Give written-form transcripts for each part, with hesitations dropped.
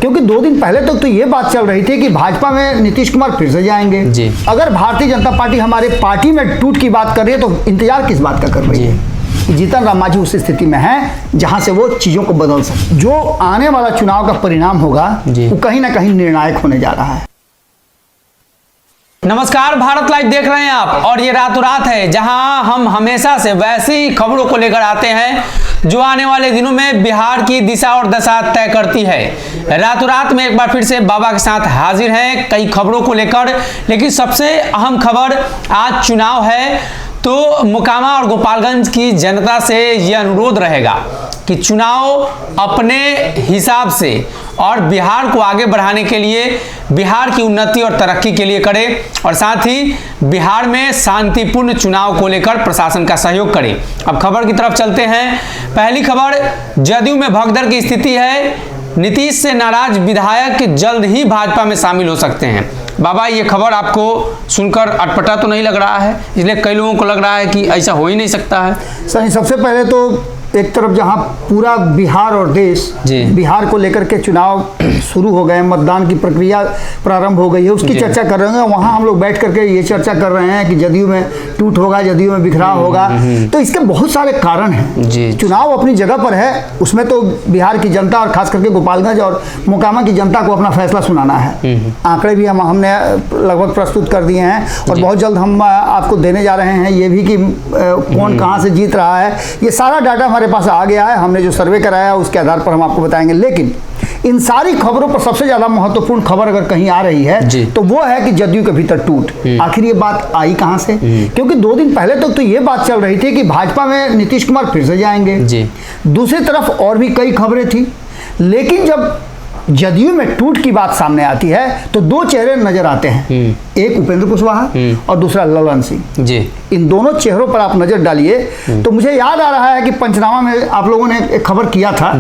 क्योंकि 2 दिन पहले तक तो ये बात चल रही थी कि भाजपा में नीतीश कुमार फिर से जाएंगे जी। अगर भारतीय जनता पार्टी हमारे पार्टी में टूट की बात कर रही है तो इंतजार किस बात का कर रही है। जीतन राम मांझी उस स्थिति में है जहां से वो चीजों को बदल सकते। जो आने वाला चुनाव का परिणाम होगा वो कहीं ना कहीं निर्णायक होने जा रहा है। नमस्कार, भारत लाइव देख रहे हैं आप और ये रातों रात है जहां हम हमेशा से वैसी खबरों को लेकर आते हैं जो आने वाले दिनों में बिहार की दिशा और दशा तय करती है। रातों रात में एक बार फिर से बाबा के साथ हाजिर हैं कई खबरों को लेकर, लेकिन सबसे अहम खबर आज चुनाव है। तो मोकामा और गोपालगंज की जनता से यह अनुरोध रहेगा कि चुनाव अपने हिसाब से और बिहार को आगे बढ़ाने के लिए, बिहार की उन्नति और तरक्की के लिए करें और साथ ही बिहार में शांतिपूर्ण चुनाव को लेकर प्रशासन का सहयोग करें। अब खबर की तरफ चलते हैं। पहली खबर, जदयू में भगदड़ की स्थिति है। नीतीश से नाराज विधायक जल्द ही भाजपा में शामिल हो सकते हैं। बाबा, ये खबर आपको सुनकर अटपटा तो नहीं लग रहा है? इसलिए कई लोगों को लग रहा है कि ऐसा हो ही नहीं सकता है। सही, सबसे पहले तो एक तरफ जहां पूरा बिहार और देश बिहार को लेकर के चुनाव शुरू हो गए, मतदान की प्रक्रिया प्रारंभ हो गई है, उसकी चर्चा कर रहे हैं। वहां हम लोग बैठ करके ये चर्चा कर रहे हैं कि जदयू में टूट होगा, जदयू में बिखराव होगा। तो इसके बहुत सारे कारण हैं। चुनाव अपनी जगह पर है, उसमें तो बिहार की जनता और खास करके गोपालगंज और मोकामा की जनता को अपना फैसला सुनाना है। आंकड़े भी हमने लगभग प्रस्तुत कर दिए हैं और बहुत जल्द हम आपको देने जा रहे हैं ये भी कि कौन कहाँ से जीत रहा है। ये सारा डाटा हमारे पास आ गया है, हमने जो सर्वे कराया उसके आधार पर हम आपको बताएंगे। लेकिन इन सारी खबरों पर सबसे ज्यादा महत्वपूर्ण खबर अगर कहीं आ रही है तो वो है कि जदयू के भीतर टूट। आखिर ये बात आई कहां से? क्योंकि 2 दिन पहले तक तो ये बात चल रही थी कि भाजपा में नीतीश कुमार फिर से जाएंगे। दूसरी तरफ और भी कई खबरें थी, लेकिन जब जदयू में टूट की बात सामने आती है तो 2 चेहरे नजर आते हैं। एक उपेंद्र कुशवाहा और दूसरा ललन सिंह जी। इन दोनों चेहरों पर आप नजर डालिए तो मुझे याद आ रहा है कि पंचनामा में आप लोगों ने एक खबर किया था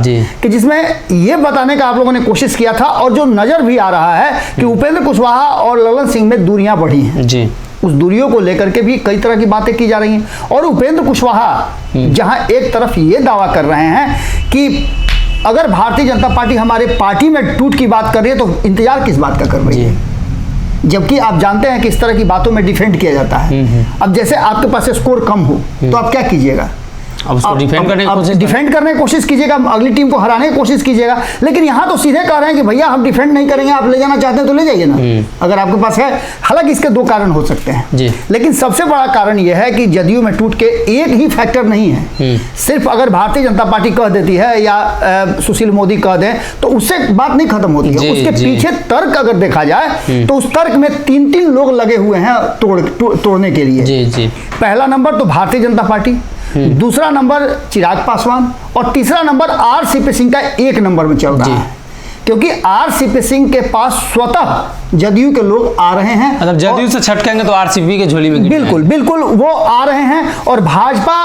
कि जिसमें ये बताने का आप लोगों ने कोशिश किया था और जो नजर भी आ रहा है कि उपेंद्र कुशवाहा और ललन सिंह में दूरियां बढ़ी हैं जी। उस दूरियों को लेकर के भी कई तरह की बातें की जा रही हैं। और उपेंद्र कुशवाहा जहां एक तरफ ये दावा कर रहे हैं कि अगर भारतीय जनता पार्टी हमारे पार्टी में टूट की बात कर रही है तो इंतजार किस बात का कर रही है, जबकि आप जानते हैं कि इस तरह की बातों में डिफेंड किया जाता है। अब जैसे आपके पास स्कोर कम हो तो आप क्या कीजिएगा? अब उसको डिफेंड करने की कोशिश कीजिएगा, अगली टीम को हराने की कोशिश कीजिएगा। लेकिन यहाँ तो सीधे कह रहे हैं कि भैया हम डिफेंड नहीं करेंगे, आप ले जाना चाहते हैं तो ले जाइए ना, अगर आपके पास है। हालांकि इसके 2 कारण हो सकते हैं, लेकिन सबसे बड़ा कारण यह है कि जदयू में टूट के एक ही फैक्टर नहीं है। सिर्फ अगर भारतीय जनता पार्टी कह देती है या सुशील मोदी कह दें तो उससे बात नहीं खत्म होती है। उसके पीछे तर्क अगर देखा जाए तो उस तर्क में 3 लोग लगे हुए हैं तोड़ने के लिए। पहला नंबर तो भारतीय जनता पार्टी, दूसरा नंबर चिराग पासवान और तीसरा नंबर आरसीपी सिंह का 1 नंबर में चल रहा है। क्योंकि आरसीपी सिंह के पास स्वतः जदयू के लोग आ रहे हैं, मतलब जदयू से छटकेंगे तो आरसीपी के झोली में बिल्कुल बिल्कुल वो आ रहे हैं। और भाजपा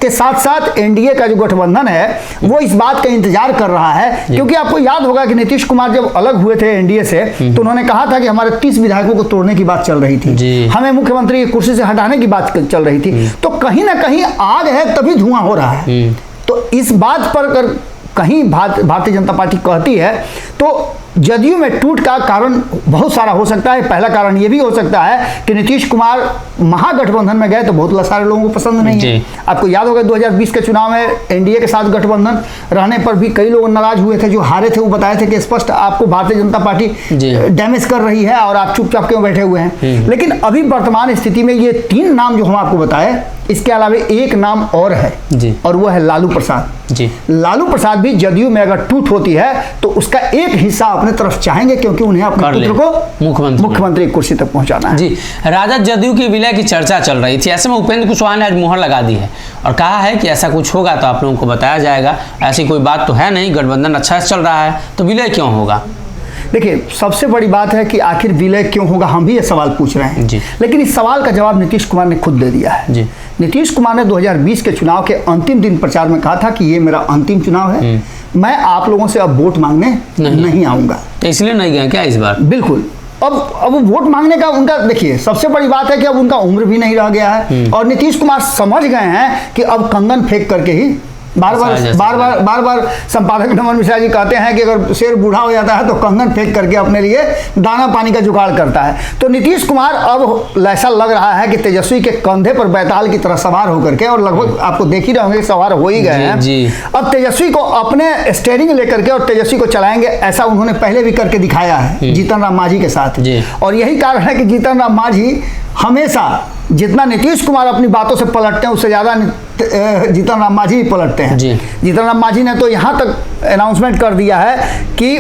के साथ साथ एनडीए का जो गठबंधन है वो इस बात का इंतजार कर रहा है। क्योंकि आपको याद होगा कि नीतीश कुमार जब अलग हुए थे एनडीए से तो उन्होंने कहा था कि हमारे 30 विधायकों को तोड़ने की बात चल रही थी, हमें मुख्यमंत्री की कुर्सी से हटाने की बात चल रही थी। तो कहीं ना कहीं आग है तभी धुआं हो रहा है। तो इस बात पर अगर कहीं भारतीय जनता पार्टी कहती है तो जदयू में टूट का कारण बहुत सारा हो सकता है। पहला कारण ये भी हो सकता है कि नीतीश कुमार महागठबंधन में गए तो बहुत सारे लोगों को पसंद नहीं है। आपको याद होगा 2020 के चुनाव में एनडीए के साथ गठबंधन रहने पर भी कई लोग नाराज हुए थे। जो हारे थे वो बताए थे कि स्पष्ट आपको भारतीय जनता पार्टी डैमेज कर रही है और आप चुपचाप क्यों बैठे हुए हैं। लेकिन अभी वर्तमान स्थिति में ये 3 नाम जो हम आपको बताए, इसके अलावा एक नाम और है और वो है लालू प्रसाद। लालू प्रसाद भी जदयू में अगर टूट होती है तो उसका एक हिस्सा अपने तरफ चाहेंगे क्योंकि उन्हें अपने पुत्र को मुख्यमंत्री कुर्सी तक पहुंचाना है। जी, राजद जदयू के विलय की चर्चा चल रही थी। ऐसे में उपेंद्र कुशवाहा ने आज मुहर लगा दी है और कहा है कि ऐसा कुछ होगा तो आप लोगों को बताया जाएगा। ऐसी कोई बात तो है नहीं, गठबंधन अच्छा से चल रहा है तो विलय क्यों होगा? देखिए, सबसे बड़ी बात है कि आखिर विलय क्यों होगा, हम भी ये सवाल पूछ रहे हैं। लेकिन इस सवाल का जवाब नीतीश कुमार ने खुद दे दिया है। नीतीश कुमार ने 2020 के चुनाव के अंतिम दिन प्रचार में कहा था कि ये मेरा अंतिम चुनाव है, मैं आप लोगों से अब वोट मांगने नहीं आऊंगा। तो इसलिए नहीं गए क्या इस बार? बिल्कुल। अब वोट मांगने का उनका, देखिए सबसे बड़ी बात है कि अब उनका उम्र भी नहीं रह गया है और नीतीश कुमार समझ गए हैं कि अब कंगन फेंक करके ही बार बार संपादक नमन मिश्रा जी कहते हैं कि अगर शेर बूढ़ा हो जाता है तो कंगन फेंक करके अपने लिए दाना पानी का जुगाड़ करता है। तो नीतीश कुमार अब ऐसा लग रहा है कि तेजस्वी के कंधे पर बैताल की तरह सवार होकर के, और लगभग आपको देख ही रहे होंगे सवार हो ही गए हैं। अब तेजस्वी को अपने स्टेयरिंग लेकर के और तेजस्वी को चलाएंगे, ऐसा उन्होंने पहले भी करके दिखाया है जीतन राम मांझी के साथ। और यही कारण है कि जीतन राम मांझी हमेशा, जितना नीतीश कुमार अपनी बातों से पलटते हैं उससे ज़्यादा जीतन राम मांझी ही पलटते हैं। जीतन राम मांझी ने तो यहाँ तक अनाउंसमेंट कर दिया है कि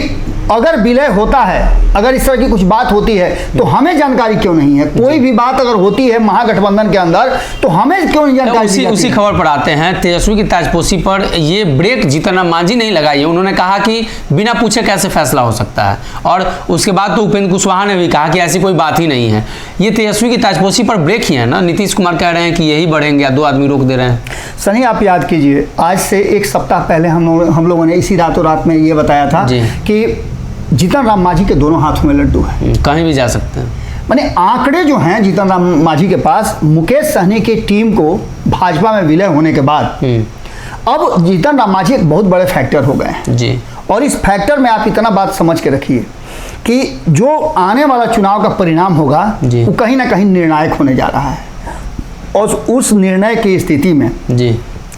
अगर विलय होता है, अगर इस तरह की कुछ बात होती है तो हमें जानकारी क्यों नहीं है। कोई भी बात अगर होती है महागठबंधन के अंदर तो हमें क्यों नहीं जानकारी। उसी खबर पर आते हैं। तेजस्वी की ताजपोशी पर ये ब्रेक जीतन राम मांझी नहीं लगाई है। उन्होंने कहा कि बिना पूछे कैसे फैसला हो सकता है, और उसके बाद तो उपेंद्र कुशवाहा ने भी कहा कि ऐसी कोई बात ही नहीं है। ये तेजस्वी की ताजपोशी पर ब्रेक ही है ना। नीतीश कुमार कह रहे हैं कि यही बढ़ेंगे या 2 आदमी रोक दे रहे हैं। सनी, आप याद कीजिए, आज से 1 सप्ताह पहले हम लोगों ने इसी रातों रात में ये बताया था कि जीतन राम मांझी के दोनों हाथों में लड्डू है, कहीं भी जा सकते हैं। माने आंकड़े जो हैं जीतन राम मांझी के पास, मुकेश सहनी की टीम को भाजपा में विलय होने के बाद अब जीतन राम मांझी एक बहुत बड़े फैक्टर हो गए हैं जी। और इस फैक्टर में आप इतना बात समझ के रखिए कि जो आने वाला चुनाव का परिणाम होगा वो कहीं ना कहीं निर्णायक होने जा रहा है। और उस निर्णय की स्थिति में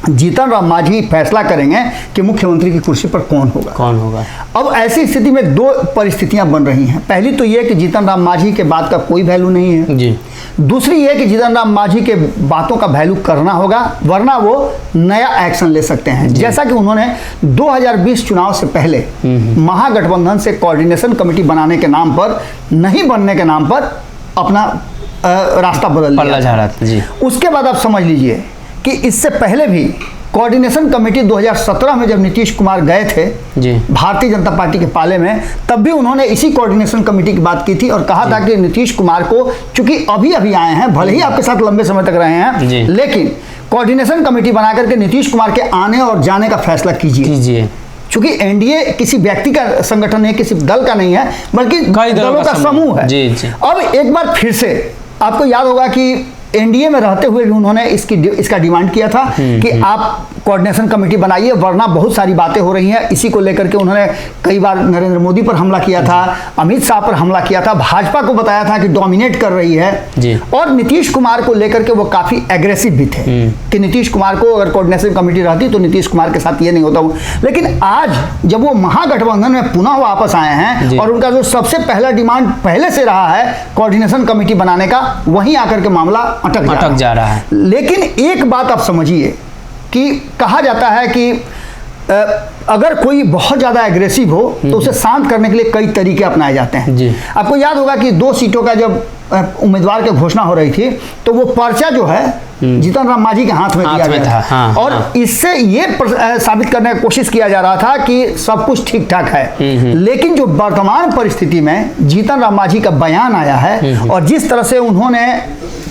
जीतन राम मांझी फैसला करेंगे कि मुख्यमंत्री की कुर्सी पर कौन होगा। अब ऐसी स्थिति में 2 परिस्थितियां बन रही हैं। पहली तो ये कि जीतन राम मांझी के बात का कोई वैल्यू नहीं है जी। दूसरी ये कि जीतन राम मांझी के बातों का वैल्यू करना होगा, वरना वो नया एक्शन ले सकते हैं। जैसा कि उन्होंने 2020 चुनाव से पहले महागठबंधन से कोऑर्डिनेशन कमेटी बनाने के नाम पर, नहीं बनने के नाम पर अपना रास्ता बदल लिया। उसके बाद आप समझ लीजिए कि इससे पहले भी कोऑर्डिनेशन कमेटी 2017 में जब नीतीश कुमार गए थे भारतीय जनता पार्टी के पाले में, तब भी उन्होंने इसी कोऑर्डिनेशन कमेटी की बात की थी और कहा था कि नीतीश कुमार को, चूंकि अभी आए हैं, भले ही आपके साथ लंबे समय तक रहे हैं, लेकिन कोऑर्डिनेशन कमेटी बना करके नीतीश कुमार के आने और जाने का फैसला कीजिए। चूंकि एनडीए किसी व्यक्ति का संगठन है, किसी दल का नहीं है, बल्कि दलों का समूह है। अब एक बार फिर से आपको याद होगा कि एनडीए में रहते हुए भी उन्होंने इसका डिमांड किया था कि आप कोऑर्डिनेशन कमेटी बनाइए, वरना बहुत सारी बातें हो रही हैं। इसी को लेकर के उन्होंने कई बार नरेंद्र मोदी पर हमला किया था, अमित शाह पर हमला किया था, भाजपा को बताया था कि डोमिनेट कर रही है। और नीतीश कुमार को लेकर के वो काफी एग्रेसिव भी थे कि नीतीश कुमार को अगर कोऑर्डिनेशन कमेटी रहती तो नीतीश कुमार के साथ ये नहीं होता। लेकिन आज जब वो महागठबंधन में पुनः वापस आए हैं और उनका जो सबसे पहला डिमांड पहले से रहा है कोऑर्डिनेशन कमेटी बनाने का, वहीं आकर के मामला अटक जा रहा है। लेकिन एक बात आप समझिए कि कहा जाता है कि अगर कोई बहुत ज़्यादा एग्रेसिव हो तो उसे शांत करने के लिए कई तरीके अपनाए जाते हैं। आपको याद होगा कि 2 सीटों का जब उम्मीदवार की घोषणा हो रही थी तो वो पर्चा जो है जीतन राम मांझी के हाथ में दिया गया था। और इससे ये साबित करने की कोशिश किया जा रहा था कि सब कुछ ठीक ठाक है। लेकिन जो वर्तमान परिस्थिति में जीतन राम मांझी का बयान आया है और जिस तरह से उन्होंने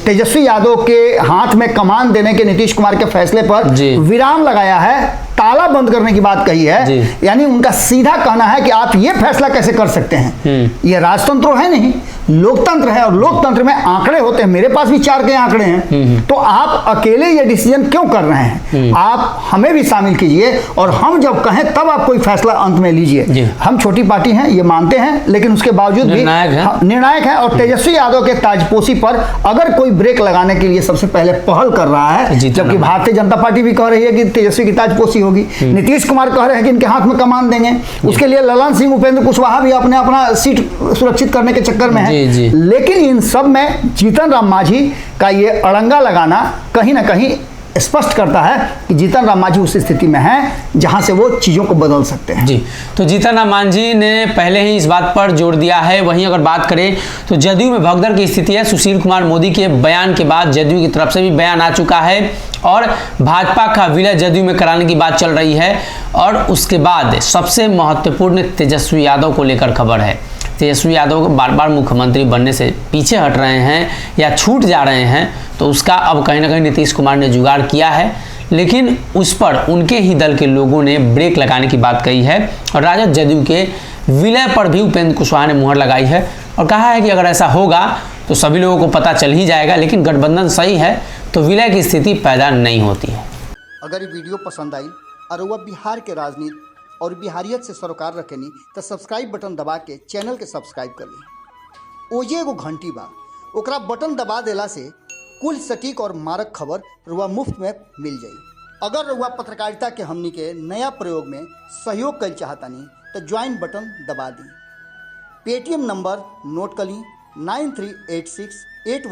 तेजस्वी यादव के हाथ में कमान देने के नीतीश कुमार के फैसले पर विराम लगाया है, ताला बंद करने की बात कही है, यानी उनका सीधा कहना है कि आप ये फैसला कैसे कर सकते हैं। ये राजतंत्र है नहीं, लोकतंत्र है, और लोकतंत्र में आंकड़े होते हैं। मेरे पास भी 4 के आंकड़े हैं, तो आप अकेले ये डिसीजन क्यों कर रहे हैं? आप हमें भी शामिल कीजिए और हम जब कहें तब आप कोई फैसला अंत में लीजिए। हम छोटी पार्टी हैं, ये मानते हैं, लेकिन उसके बावजूद भी निर्णायक है। और तेजस्वी यादव के ताजपोशी पर अगर कोई ब्रेक लगाने के लिए सबसे पहले पहल कर रहा है, जबकि भारतीय जनता पार्टी भी कह रही है कि तेजस्वी की ताजपोशी होगी, नीतीश कुमार कह रहे हैं कि इनके हाथ में कमान देंगे, उसके लिए ललन सिंह, उपेंद्र कुशवाहा भी अपना सीट सुरक्षित करने के चक्कर में है। लेकिन इन सब में जीतन राम मांझी का ये अड़ंगा लगाना कहीं ना कहीं स्पष्ट करता है कि जीतन राम मांझी उस स्थिति में है जहां से वो चीज़ों को बदल सकते हैं। जी, तो जीतन राम मांझी ने पहले ही इस बात पर जोर दिया है। वहीं अगर बात करें तो जदयू में भगदड़ की स्थिति है। सुशील कुमार मोदी के बयान के बाद जदयू की तरफ से भी बयान आ चुका है और भाजपा का विलय जदयू में कराने की बात चल रही है। और उसके बाद सबसे महत्वपूर्ण तेजस्वी यादव को लेकर खबर है। तेजस्वी यादव को बार बार मुख्यमंत्री बनने से पीछे हट रहे हैं या छूट जा रहे हैं, तो उसका अब कहीं ना कहीं नीतीश कुमार ने जुगाड़ किया है। लेकिन उस पर उनके ही दल के लोगों ने ब्रेक लगाने की बात कही है और राजद जदयू के विलय पर भी उपेंद्र कुशवाहा ने मुहर लगाई है और कहा है कि अगर ऐसा होगा तो सभी लोगों को पता चल ही जाएगा, लेकिन गठबंधन सही है तो विलय की स्थिति पैदा नहीं होती है। अगर ये वीडियो पसंद आई और वह बिहार के राजनीति और बिहारियत से सरोकार रखेनी तो सब्सक्राइब बटन दबा के चैनल के सब्सक्राइब कर ली। ओजे एगो घंटी बा, ओकरा बटन दबा देला से कुल सटीक और मारक खबर रुआ मुफ्त में मिल जाई। अगर रुआ पत्रकारिता के हमनी के नया प्रयोग में सहयोग कर चाहतानी तो ज्वाइन बटन दबा दी। पेटीएम नंबर नोट कर ली 938681